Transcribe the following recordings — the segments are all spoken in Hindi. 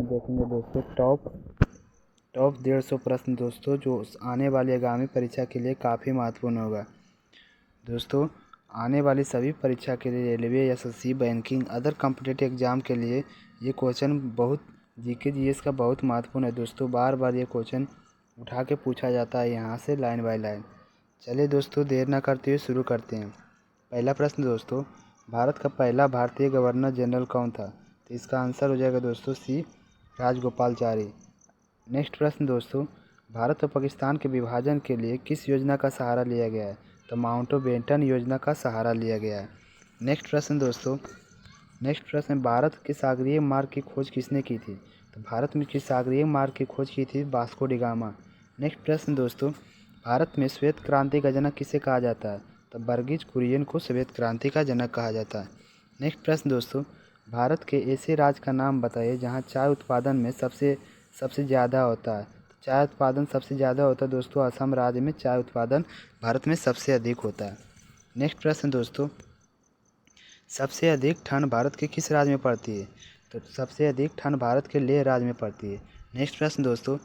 देखेंगे दोस्तों टॉप 150 प्रश्न दोस्तों, जो आने वाली आगामी परीक्षा के लिए काफ़ी महत्वपूर्ण होगा। दोस्तों आने वाली सभी परीक्षा के लिए railway, SSC, banking, other competitive exam के लिए ये क्वेश्चन बहुत जीके जीएस का बहुत महत्वपूर्ण है दोस्तों। बार बार ये क्वेश्चन उठा के पूछा जाता है यहाँ से लाइन बाय लाइन। चलिए दोस्तों देर ना करते हुए शुरू करते हैं। पहला प्रश्न दोस्तों, भारत का पहला भारतीय गवर्नर जनरल कौन था? तो इसका आंसर हो जाएगा दोस्तों सी, राजगोपालाचारी। नेक्स्ट प्रश्न दोस्तों, भारत और पाकिस्तान के विभाजन के लिए किस योजना का सहारा लिया गया है? तो माउंटबेटन योजना का सहारा लिया गया है। नेक्स्ट प्रश्न, भारत के सागरीय मार्ग की खोज किसने की थी? तो भारत में किस सागरीय मार्ग की खोज की थी? Vasco D gamma. नेक्स्ट प्रश्न दोस्तों, भारत में श्वेत क्रांति का जनक किसे कहा जाता है? तो वर्गीज कुरियन को श्वेत क्रांति का जनक कहा जाता है। नेक्स्ट प्रश्न दोस्तों, भारत के ऐसे राज्य का नाम बताइए जहां चाय उत्पादन में सबसे ज़्यादा होता है। तो चाय उत्पादन सबसे ज़्यादा होता है दोस्तों असम राज्य में चाय उत्पादन भारत में सबसे अधिक होता है। नेक्स्ट प्रश्न दोस्तों, सबसे अधिक ठंड भारत के किस राज्य में पड़ती है? तो सबसे अधिक ठंड भारत के लेह राज्य में पड़ती है। नेक्स्ट प्रश्न दोस्तों,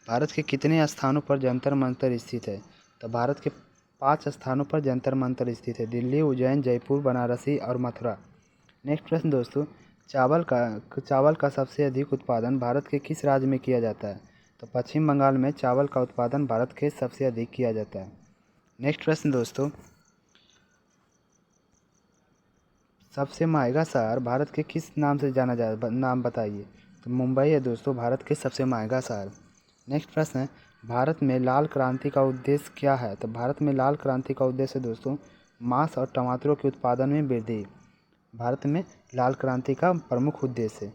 भारत के कितने स्थानों पर जंतर मंतर स्थित है? तो भारत के 5 स्थानों पर जंतर मंतर स्थित है, दिल्ली, उज्जैन, जयपुर, बनारसी और मथुरा। नेक्स्ट प्रश्न दोस्तों, चावल का सबसे अधिक उत्पादन भारत के किस राज्य में किया जाता है? तो पश्चिम बंगाल में चावल का उत्पादन भारत के सबसे अधिक किया जाता है। नेक्स्ट प्रश्न दोस्तों, सबसे महंगा शहर भारत के किस नाम से जाना जाता है? नाम बताइए। तो मुंबई है दोस्तों भारत के सबसे महंगा शहर। नेक्स्ट प्रश्न है, भारत में लाल क्रांति का उद्देश्य क्या है? तो भारत में लाल क्रांति का उद्देश्य दोस्तों मांस और टमाटरों के उत्पादन में वृद्धि भारत में लाल क्रांति का प्रमुख उद्देश्य है।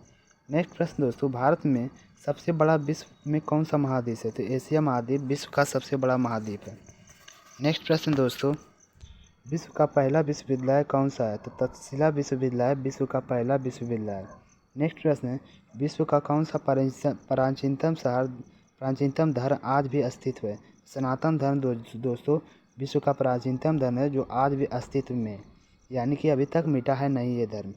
नेक्स्ट प्रश्न दोस्तों, भारत में सबसे बड़ा विश्व में कौन सा महाद्वीप है? तो एशिया महाद्वीप विश्व का सबसे बड़ा महाद्वीप है। नेक्स्ट प्रश्न दोस्तों, विश्व का पहला विश्वविद्यालय कौन सा है? तो तक्षशिला विश्वविद्यालय विश्व का पहला विश्वविद्यालय है। नेक्स्ट प्रश्न है, विश्व का कौन सा प्राचीनतम धर्म आज भी अस्तित्व है? सनातन धर्म दोस्तों विश्व का प्राचीनतम धर्म है जो आज भी अस्तित्व में, यानी कि अभी तक मिटा है नहीं ये धर्म।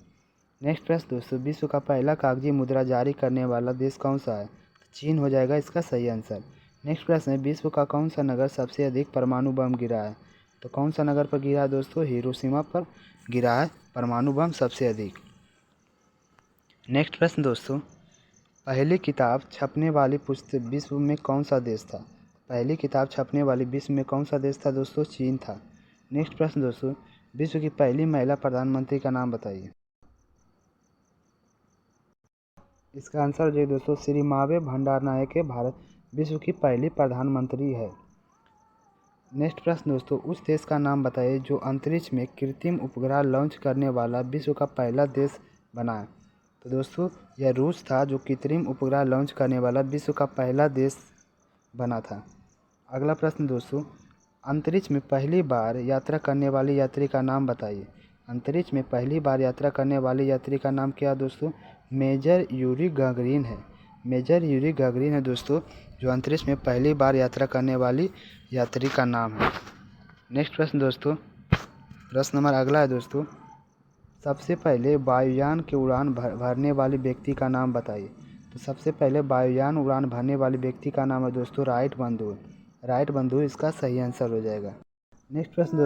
नेक्स्ट प्रश्न दोस्तों, विश्व का पहला कागजी मुद्रा जारी करने वाला देश कौन सा है? चीन हो जाएगा इसका सही आंसर। नेक्स्ट प्रश्न है, विश्व का कौन सा नगर सबसे अधिक परमाणु बम गिरा है? तो कौन सा नगर पर गिरा है दोस्तों? हिरोशिमा पर गिरा है परमाणु बम सबसे अधिक। नेक्स्ट प्रश्न दोस्तों, पहली किताब छपने वाली पुस्तक विश्व में कौन सा देश था? पहली किताब छपने वाली विश्व में कौन सा देश था दोस्तों? चीन था। नेक्स्ट प्रश्न दोस्तों, विश्व की पहली महिला प्रधानमंत्री का नाम बताइए। इसका आंसर हो जाएगा दोस्तों श्री मावे भंडारनायके। भारत विश्व की पहली प्रधानमंत्री है। नेक्स्ट प्रश्न दोस्तों, उस देश का नाम बताइए जो अंतरिक्ष में कृत्रिम उपग्रह लॉन्च करने वाला विश्व का पहला देश बना है। तो दोस्तों यह रूस था जो कृत्रिम उपग्रह लॉन्च करने वाला विश्व का पहला देश बना था। अगला प्रश्न दोस्तों, अंतरिक्ष में पहली बार यात्रा करने वाली यात्री का नाम बताइए। अंतरिक्ष में पहली बार यात्रा करने वाले यात्री का नाम क्या है दोस्तों? मेजर यूरी गागरिन है। मेजर यूरी गागरिन है दोस्तों जो अंतरिक्ष में पहली बार यात्रा करने वाली यात्री का नाम है। नेक्स्ट प्रश्न दोस्तों, प्रश्न नंबर अगला है दोस्तों, सबसे पहले वायुयान की उड़ान भरने वाले व्यक्ति का नाम बताइए। तो सबसे पहले वायुयान उड़ान भरने वाले व्यक्ति का नाम है दोस्तों राइट बंधु। राइट बंधु इसका सही आंसर हो जाएगा। नेक्स्ट प्रश्न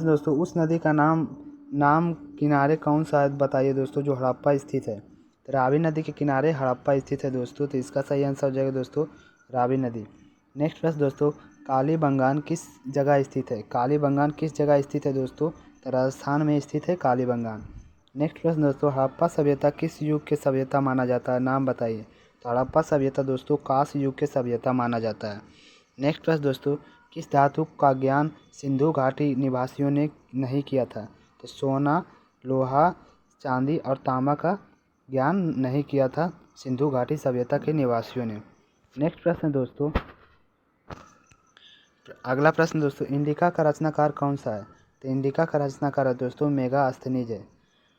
दोस्तों, उस नदी का नाम किनारे कौन सा है बताइए दोस्तों जो हड़प्पा स्थित है। तो रावी नदी के किनारे हड़प्पा स्थित है दोस्तों, तो इसका सही आंसर हो जाएगा दोस्तों रावी नदी। नेक्स्ट प्रश्न दोस्तों, कालीबंगान किस जगह स्थित है? कालीबंगान किस जगह स्थित है दोस्तों? तो राजस्थान में स्थित है कालीबंगान। नेक्स्ट प्रश्न दोस्तों, हड़प्पा सभ्यता किस युग के सभ्यता माना जाता है? नाम बताइए। तो हड़प्पा सभ्यता दोस्तों कांस युग के सभ्यता माना जाता है। नेक्स्ट प्रश्न दोस्तों, किस धातु का ज्ञान सिंधु घाटी निवासियों ने नहीं किया था? तो सोना, लोहा, चांदी और तांबा का ज्ञान नहीं किया था सिंधु घाटी सभ्यता के निवासियों ने। नेक्स्ट प्रश्न दोस्तों, अगला प्रश्न दोस्तों, इंडिका का रचनाकार कौन सा है? तो इंडिका का रचनाकार है दोस्तों मेगास्थनीज है।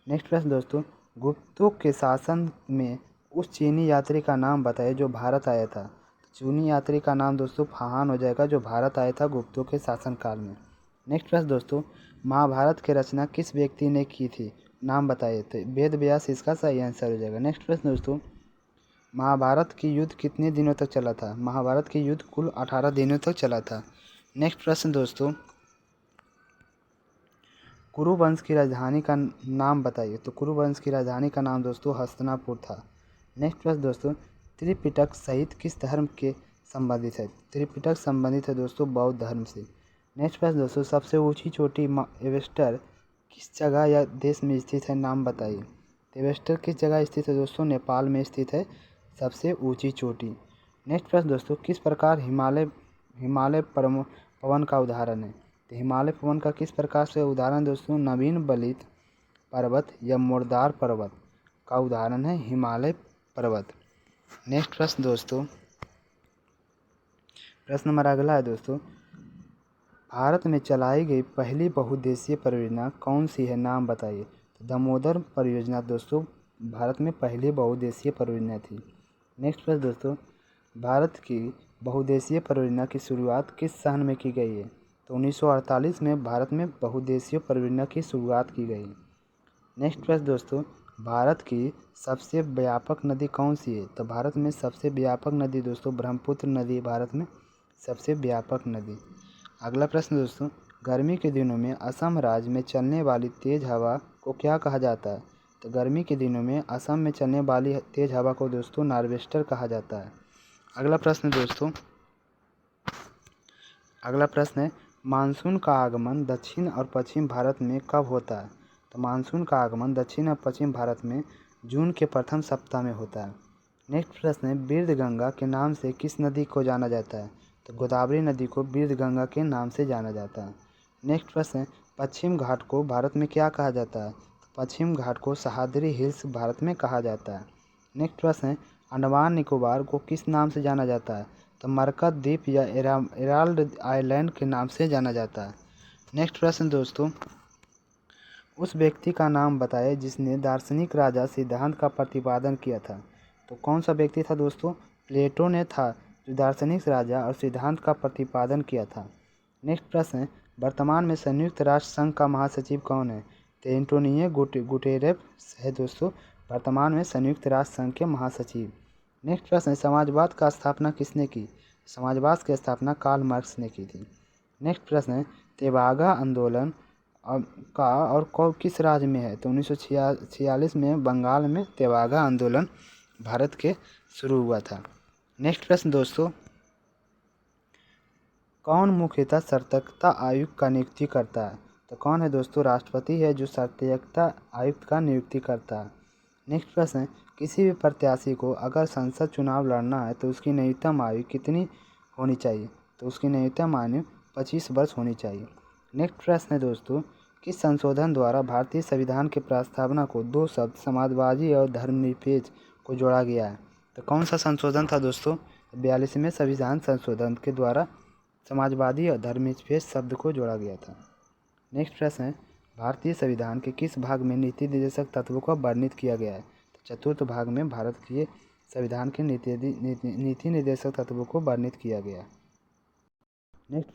नेक्स्ट प्रश्न दोस्तों, गुप्तों के शासन में उस चीनी यात्री का नाम बताइए जो भारत आया था। चीनी यात्री का नाम दोस्तों फाहान हो जाएगा जो भारत आया था गुप्तों के शासनकाल में। नेक्स्ट प्रश्न दोस्तों, महाभारत की रचना किस व्यक्ति ने की थी? नाम बताइए। तो वेद व्यास इसका सही आंसर हो जाएगा। नेक्स्ट प्रश्न दोस्तों, महाभारत की युद्ध कितने दिनों तक चला था? महाभारत की युद्ध कुल 18 दिनों तक चला था। नेक्स्ट प्रश्न दोस्तों, कुरु वंश की राजधानी का नाम बताइए। तो कुरु वंश की राजधानी का नाम दोस्तों हस्तिनापुर था। नेक्स्ट प्रश्न दोस्तों, त्रिपिटक सहित किस धर्म के संबंधित है? त्रिपिटक संबंधित है दोस्तों बौद्ध धर्म से। नेक्स्ट प्रश्न दोस्तों, सबसे ऊंची चोटी एवेस्टर किस जगह या देश में स्थित है? नाम बताइए। एवेस्टर किस जगह स्थित है दोस्तों? नेपाल में स्थित है सबसे ऊंची चोटी। नेक्स्ट प्रश्न दोस्तों, किस प्रकार हिमालय हिमालय पवन का उदाहरण है? तो हिमालय पवन का किस प्रकार से उदाहरण दोस्तों? नवीन बलित पर्वत या मुर्दार पर्वत का उदाहरण है हिमालय पर्वत। नेक्स्ट प्रश्न दोस्तों, प्रश्न नंबर अगला है दोस्तों, भारत में चलाई गई पहली बहुउद्देशीय परियोजना कौन सी है? नाम बताइए। तो दामोदर परियोजना दोस्तों भारत में पहली बहुउद्देशीय परियोजना थी। नेक्स्ट प्रश्न दोस्तों, भारत की बहुउद्देशीय परियोजना की शुरुआत किस सन में की गई है? तो 1948 में भारत में बहुउद्देशीय परियोजना की शुरुआत की गई। नेक्स्ट प्रश्न दोस्तों, भारत की सबसे व्यापक नदी कौन सी है? तो भारत में सबसे व्यापक नदी दोस्तों ब्रह्मपुत्र नदी भारत में सबसे व्यापक नदी। अगला प्रश्न दोस्तों, गर्मी के दिनों में असम राज्य में चलने वाली तेज़ हवा को क्या कहा जाता है? तो गर्मी के दिनों में असम में चलने वाली तेज़ हवा को दोस्तों नार्वेस्टर कहा जाता है। अगला प्रश्न दोस्तों, अगला प्रश्न है, मानसून का आगमन दक्षिण और पश्चिम भारत में कब होता है? तो मानसून का आगमन दक्षिण और पश्चिम भारत में जून के प्रथम सप्ताह में होता है। नेक्स्ट प्रश्न है, बीरगंगा के नाम से किस नदी को जाना जाता है? तो गोदावरी नदी को बीरगंगा के नाम से जाना जाता है। नेक्स्ट प्रश्न है, पश्चिम घाट को भारत में क्या कहा जाता है? तो पश्चिम घाट को सह्याद्री हिल्स भारत में कहा जाता है। नेक्स्ट प्रश्न है, अंडमान निकोबार को किस नाम से जाना जाता है? तो मरकत द्वीप या एराल्ड आइलैंड के नाम से जाना जाता है। नेक्स्ट प्रश्न दोस्तों, उस व्यक्ति का नाम बताएं जिसने दार्शनिक राजा सिद्धांत का प्रतिपादन किया था। तो कौन सा व्यक्ति था दोस्तों? प्लेटो ने था जो दार्शनिक राजा और सिद्धांत का प्रतिपादन किया था। नेक्स्ट प्रश्न है, वर्तमान में संयुक्त राष्ट्र संघ का महासचिव कौन है? तो एंटोनियो गुटेरेस है दोस्तों वर्तमान में संयुक्त राष्ट्र संघ के महासचिव। नेक्स्ट प्रश्न है, समाजवाद का स्थापना किसने की? समाजवाद की स्थापना कार्ल मार्क्स ने की थी। नेक्स्ट प्रश्न है, तेभागा आंदोलन का और किस राज्य में है? तो 1946 में बंगाल में तेभागा आंदोलन भारत के शुरू हुआ था। नेक्स्ट प्रश्न दोस्तों, कौन मुख्यतः सतर्कता आयुक्त का नियुक्ति करता है? तो कौन है दोस्तों? राष्ट्रपति है जो सतर्कता आयुक्त का नियुक्ति करता है। नेक्स्ट प्रश्न है, किसी भी प्रत्याशी को अगर संसद चुनाव लड़ना है तो उसकी न्यूनतम आयु कितनी होनी चाहिए? तो उसकी न्यूनतम आयु 25 वर्ष होनी चाहिए। नेक्स्ट प्रश्न है दोस्तों, किस संशोधन द्वारा भारतीय संविधान के प्रस्तावना को दो शब्द समाजवादी और धर्मनिरपेक्ष को जोड़ा गया है? तो कौन सा संशोधन था दोस्तों? 42वें संविधान संशोधन के द्वारा समाजवादी और धर्मनिरपेक्ष शब्द को जोड़ा गया था। नेक्स्ट प्रश्न है, भारतीय संविधान के किस भाग में नीति निर्देशक तत्वों को वर्णित किया गया है? तो चतुर्थ भाग में भारत के संविधान के नीति निर्देशक तत्वों को वर्णित किया गया। नेक्स्ट